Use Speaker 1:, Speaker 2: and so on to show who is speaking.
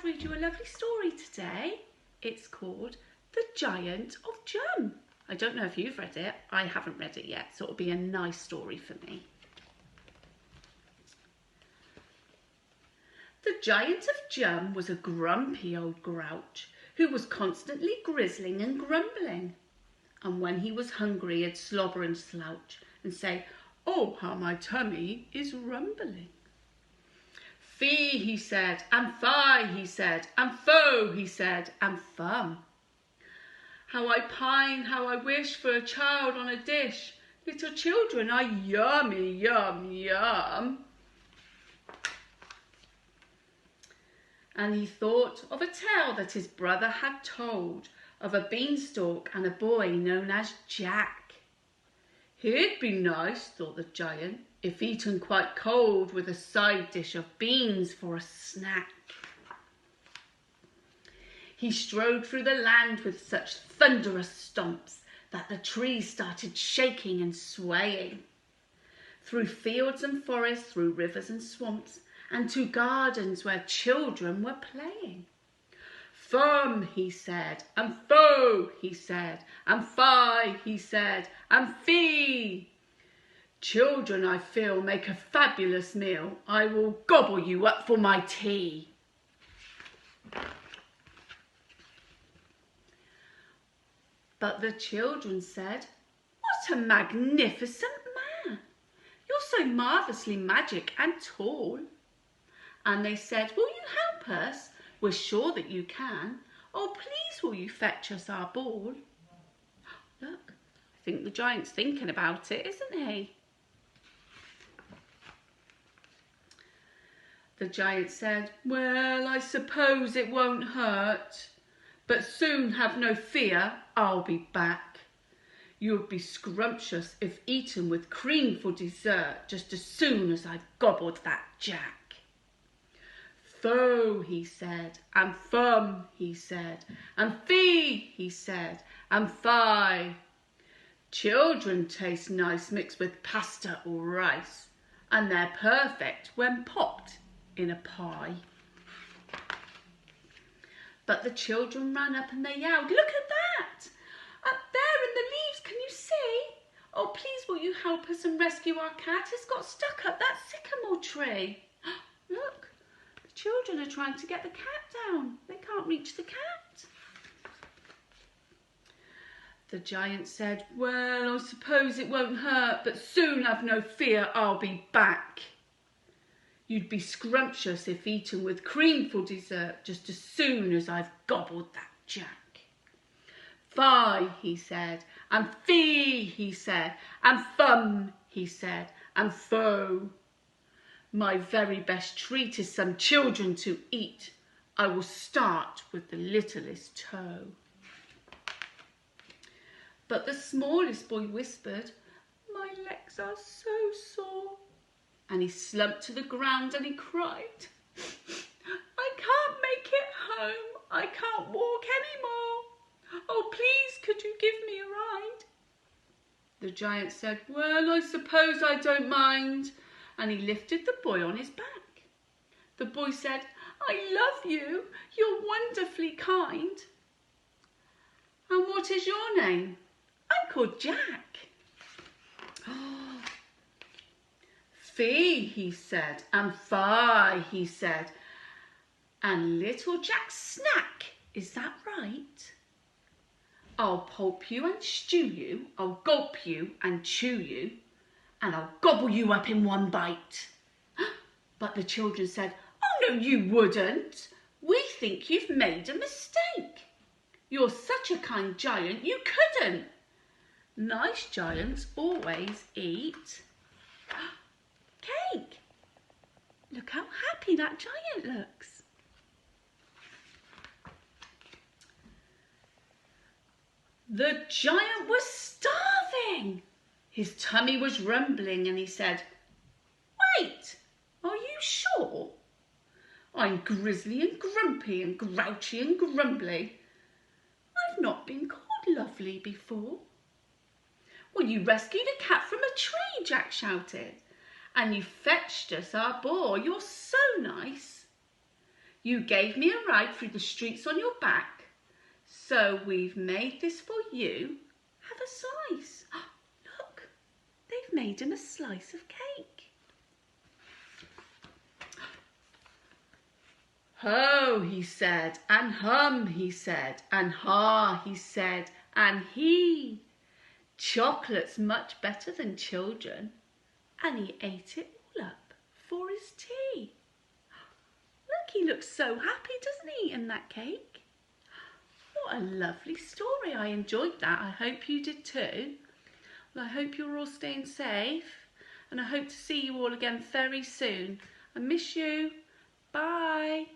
Speaker 1: to read you a lovely story today. It's called The Giant of Jum. I don't know if you've read it. I haven't read it yet, so it'll be a nice story for me. The Giant of Jum was a grumpy old grouch who was constantly grizzling and grumbling. And when he was hungry, he'd slobber and slouch and say, "Oh, how my tummy is rumbling." "Fee," he said, and "fie," he said, and "foe," he said, and "fum." "How I pine, how I wish for a child on a dish. Little children are yummy, yum, yum." And he thought of a tale that his brother had told of a beanstalk and a boy known as Jack. "He'd be nice," thought the giant, "if eaten quite cold with a side dish of beans for a snack." He strode through the land with such thunderous stomps that the trees started shaking and swaying. Through fields and forests, through rivers and swamps, and to gardens where children were playing. "Fum," he said, and "foe," he said, and "fie," he said, and "fee. Children, I feel, make a fabulous meal. I will gobble you up for my tea." But the children said, "What a magnificent man! You're so marvellously magic and tall." And they said, "Will you help us? We're sure that you can. Oh, please will you fetch us our ball?" Look, I think the giant's thinking about it, isn't he? The giant said, "Well, I suppose it won't hurt. But soon, have no fear, I'll be back. You'll be scrumptious if eaten with cream for dessert just as soon as I've gobbled that Jack." "Foe," he said, and "fum," he said, and "fee," he said, and "fie. Children taste nice mixed with pasta or rice, and they're perfect when popped in a pie." But the children ran up and they yelled, "Look at that! Up there in the leaves, can you see? Oh, please will you help us and rescue our cat? It's got stuck up that sycamore tree." Look, the children are trying to get the cat down. They can't reach the cat. The giant said, "Well, I suppose it won't hurt, but soon, have no fear, I'll be back. You'd be scrumptious if eaten with cream for dessert just as soon as I've gobbled that Jack." "Fie," he said, and "fee," he said, and "fum," he said, and "foe. My very best treat is some children to eat. I will start with the littlest toe." But the smallest boy whispered, "My legs are so sore." And he slumped to the ground and he cried, "I can't make it home. I can't walk anymore. Oh, please, could you give me a ride?" The giant said, "Well, I suppose I don't mind." And he lifted the boy on his back. The boy said, "I love you. You're wonderfully kind." "And what is your name?" "I'm called Jack." "Fee," he said, and "fie," he said, and little Jack Snack, is that right? "I'll pulp you and stew you, I'll gulp you and chew you, and I'll gobble you up in one bite." But the children said, "Oh no, you wouldn't. We think you've made a mistake. You're such a kind giant, you couldn't. Nice giants always eat cake." Look how happy that giant looks. The giant was starving. His tummy was rumbling and he said, "Wait, are you sure? I'm grizzly and grumpy and grouchy and grumbly. I've not been called lovely before." "Well, you rescued a cat from a tree," Jack shouted, "and you fetched us our boar. You're so nice." You gave me a ride through the streets on your back, so we've made this for you. Have a slice. Look, they've made him a slice of cake. Ho, he said, and hum, he said, and ha, he said, and he. Chocolate's much better than children, and he ate it all up for his tea. Look, he looks so happy, doesn't he, eating that cake? What a lovely story. I enjoyed that. I hope you did too. Well, I hope you're all staying safe, and I hope to see you all again very soon. I miss you. Bye.